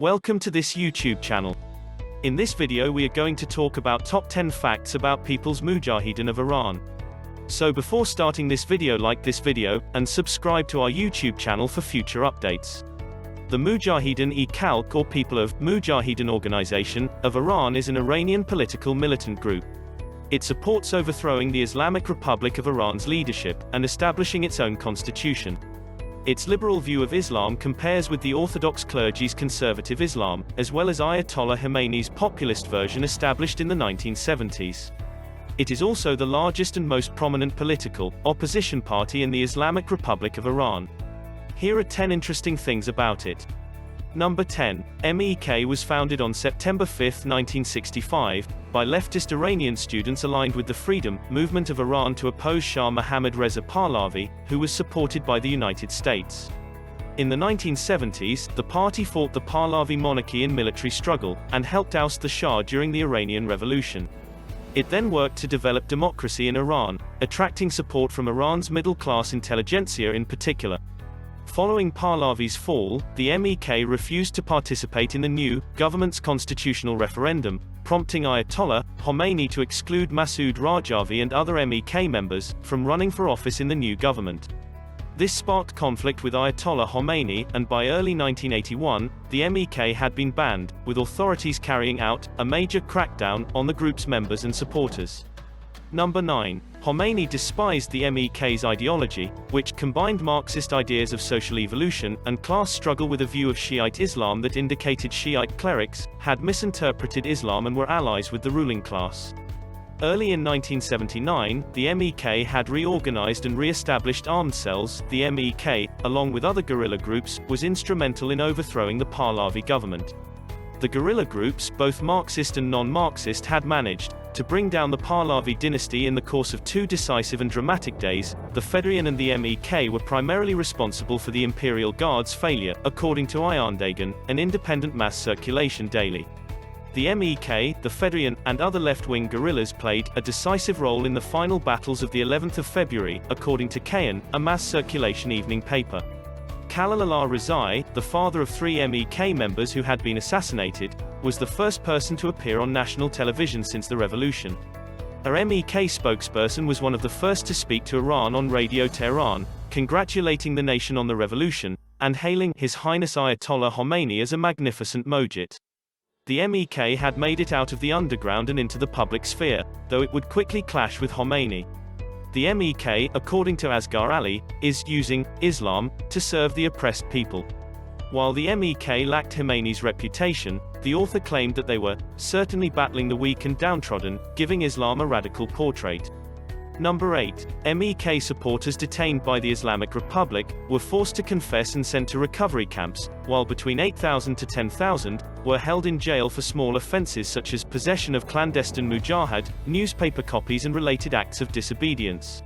Welcome to this YouTube channel. In this video we are going to talk about top 10 facts about People's Mujahedin of Iran. So before starting this video, like this video, and subscribe to our YouTube channel for future updates. The Mujahedin-e-Khalq, or People of Mujahedin Organization, of Iran is an Iranian political militant group. It supports overthrowing the Islamic Republic of Iran's leadership, and establishing its own constitution. Its liberal view of Islam compares with the Orthodox clergy's conservative Islam, as well as Ayatollah Khomeini's populist version established in the 1970s. It is also the largest and most prominent political opposition party in the Islamic Republic of Iran. Here are 10 interesting things about it. Number 10. MEK was founded on September 5, 1965, by leftist Iranian students aligned with the Freedom Movement of Iran to oppose Shah Mohammad Reza Pahlavi, who was supported by the United States. In the 1970s, the party fought the Pahlavi monarchy in military struggle, and helped oust the Shah during the Iranian Revolution. It then worked to develop democracy in Iran, attracting support from Iran's middle-class intelligentsia in particular. Following Pahlavi's fall, the MEK refused to participate in the new government's constitutional referendum, prompting Ayatollah Khomeini to exclude Masoud Rajavi and other MEK members from running for office in the new government. This sparked conflict with Ayatollah Khomeini, and by early 1981, the MEK had been banned, with authorities carrying out a major crackdown on the group's members and supporters. Number 9. Khomeini despised the MEK's ideology, which combined Marxist ideas of social evolution and class struggle with a view of Shiite Islam that indicated Shiite clerics had misinterpreted Islam and were allies with the ruling class. Early in 1979, the MEK had reorganized and re-established armed cells. The MEK, along with other guerrilla groups, was instrumental in overthrowing the Pahlavi government. The guerrilla groups, both Marxist and non-Marxist, had managed to bring down the Pahlavi dynasty in the course of two decisive and dramatic days. The Fedayeen and the MEK were primarily responsible for the Imperial Guard's failure, according to Ayandaghan, an independent mass circulation daily. The MEK, the Fedayeen, and other left-wing guerrillas played a decisive role in the final battles of the 11th of February, according to Kayan, a mass circulation evening paper. Khalil Rezai, the father of 3 MEK members who had been assassinated, was the first person to appear on national television since the revolution. A MEK spokesperson was one of the first to speak to Iran on Radio Tehran, congratulating the nation on the revolution, and hailing His Highness Ayatollah Khomeini as a magnificent mojit. The MEK had made it out of the underground and into the public sphere, though it would quickly clash with Khomeini. The MEK, according to Asghar Ali, is using Islam to serve the oppressed people. While the MEK lacked Khomeini's reputation, the author claimed that they were certainly battling the weak and downtrodden, giving Islam a radical portrait. Number 8. MEK supporters detained by the Islamic Republic were forced to confess and sent to recovery camps, while between 8,000 to 10,000 were held in jail for small offenses such as possession of clandestine mujahid, newspaper copies and related acts of disobedience.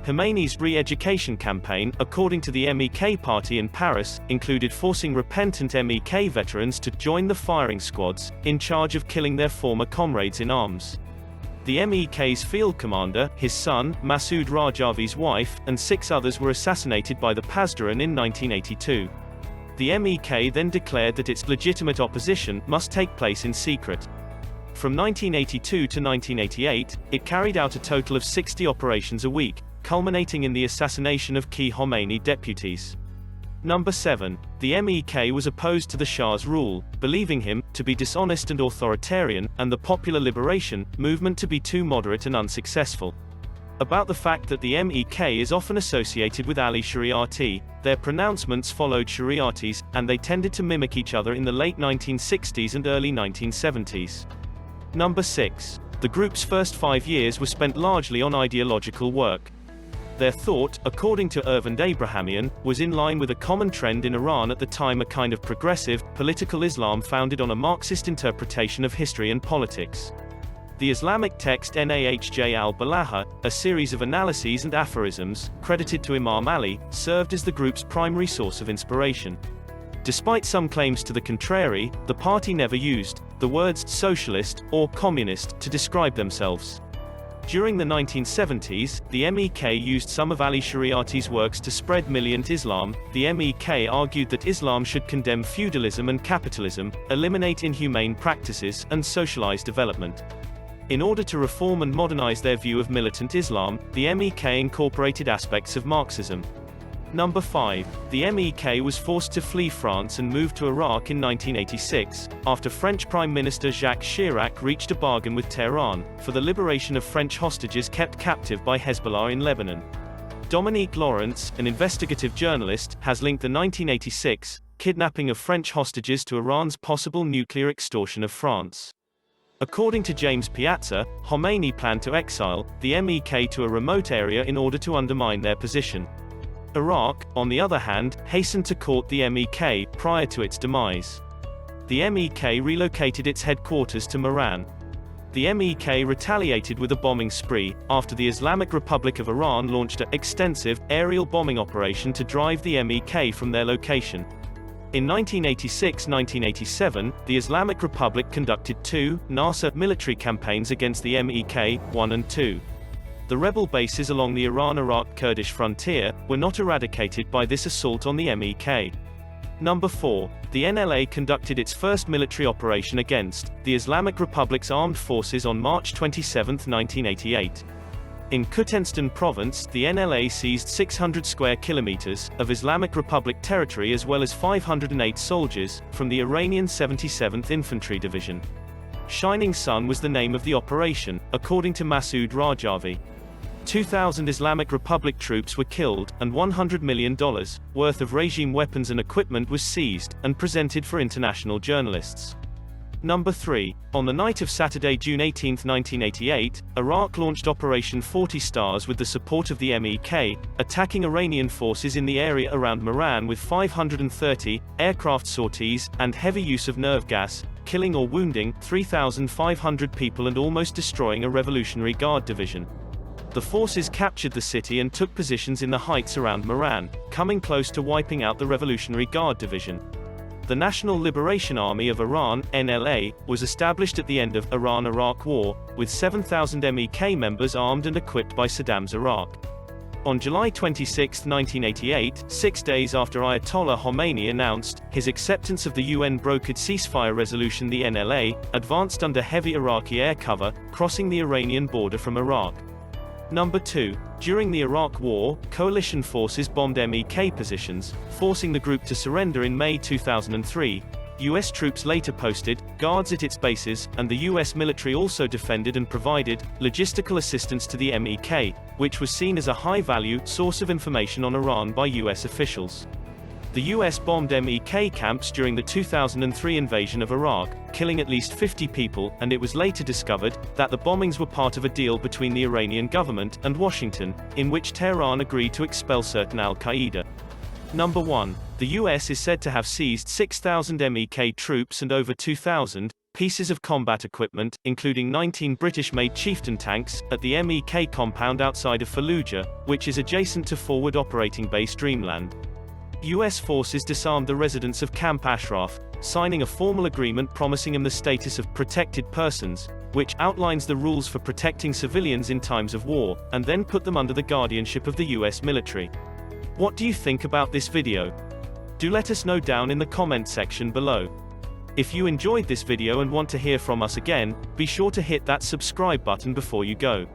Khomeini's re-education campaign, according to the MEK party in Paris, included forcing repentant MEK veterans to join the firing squads, in charge of killing their former comrades in arms. The MEK's field commander, his son, Masoud Rajavi's wife, and 6 others were assassinated by the Pasdaran in 1982. The MEK then declared that its legitimate opposition must take place in secret. From 1982 to 1988, it carried out a total of 60 operations a week, culminating in the assassination of key Khomeini deputies. Number 7. The MEK was opposed to the Shah's rule, believing him to be dishonest and authoritarian, and the Popular Liberation Movement to be too moderate and unsuccessful. About the fact that the MEK is often associated with Ali Shariati, their pronouncements followed Shariati's, and they tended to mimic each other in the late 1960s and early 1970s. Number 6. The group's first 5 years were spent largely on ideological work. Their thought, according to Ervind Abrahamian, was in line with a common trend in Iran at the time, a kind of progressive, political Islam founded on a Marxist interpretation of history and politics. The Islamic text Nahj al-Balagha, a series of analyses and aphorisms, credited to Imam Ali, served as the group's primary source of inspiration. Despite some claims to the contrary, the party never used the words socialist or communist to describe themselves. During the 1970s, the MEK used some of Ali Shariati's works to spread militant Islam. The MEK argued that Islam should condemn feudalism and capitalism, eliminate inhumane practices, and socialize development. In order to reform and modernize their view of militant Islam, the MEK incorporated aspects of Marxism. Number 5. The MEK was forced to flee France and moved to Iraq in 1986, after French Prime Minister Jacques Chirac reached a bargain with Tehran, for the liberation of French hostages kept captive by Hezbollah in Lebanon. Dominique Lawrence, an investigative journalist, has linked the 1986 kidnapping of French hostages to Iran's possible nuclear extortion of France. According to James Piazza, Khomeini planned to exile the MEK to a remote area in order to undermine their position. Iraq, on the other hand, hastened to court the MEK prior to its demise. The MEK relocated its headquarters to Mehran. The MEK retaliated with a bombing spree, after the Islamic Republic of Iran launched an extensive aerial bombing operation to drive the MEK from their location. In 1986-1987, the Islamic Republic conducted two Nasser military campaigns against the MEK, 1 and 2. The rebel bases along the Iran-Iraq Kurdish frontier were not eradicated by this assault on the MEK. Number 4. The NLA conducted its first military operation against the Islamic Republic's armed forces on March 27, 1988. In Kutenstan province, the NLA seized 600 square kilometers of Islamic Republic territory as well as 508 soldiers from the Iranian 77th Infantry Division. Shining Sun was the name of the operation, according to Masoud Rajavi. 2,000 Islamic Republic troops were killed, and $100 million worth of regime weapons and equipment was seized, and presented for international journalists. Number 3. On the night of Saturday, June 18, 1988, Iraq launched Operation 40 Stars with the support of the MEK, attacking Iranian forces in the area around Mehran with 530 aircraft sorties and heavy use of nerve gas, killing or wounding 3,500 people and almost destroying a Revolutionary Guard division. The forces captured the city and took positions in the heights around Mehran, coming close to wiping out the Revolutionary Guard division. The National Liberation Army of Iran, NLA, was established at the end of Iran-Iraq War, with 7,000 MEK members armed and equipped by Saddam's Iraq. On July 26, 1988, 6 days after Ayatollah Khomeini announced his acceptance of the UN-brokered ceasefire resolution, the NLA advanced under heavy Iraqi air cover, crossing the Iranian border from Iraq. Number 2. During the Iraq War, coalition forces bombed MEK positions, forcing the group to surrender in May 2003. US troops later posted guards at its bases, and the US military also defended and provided logistical assistance to the MEK, which was seen as a high-value source of information on Iran by US officials. The US bombed MEK camps during the 2003 invasion of Iraq, killing at least 50 people, and it was later discovered that the bombings were part of a deal between the Iranian government and Washington, in which Tehran agreed to expel certain al-Qaeda. Number 1. The US is said to have seized 6,000 MEK troops and over 2,000 pieces of combat equipment, including 19 British-made Chieftain tanks, at the MEK compound outside of Fallujah, which is adjacent to Forward Operating Base Dreamland. US forces disarmed the residents of Camp Ashraf, signing a formal agreement promising them the status of protected persons, which outlines the rules for protecting civilians in times of war, and then put them under the guardianship of the US military. What do you think about this video? Do let us know down in the comment section below. If you enjoyed this video and want to hear from us again, be sure to hit that subscribe button before you go.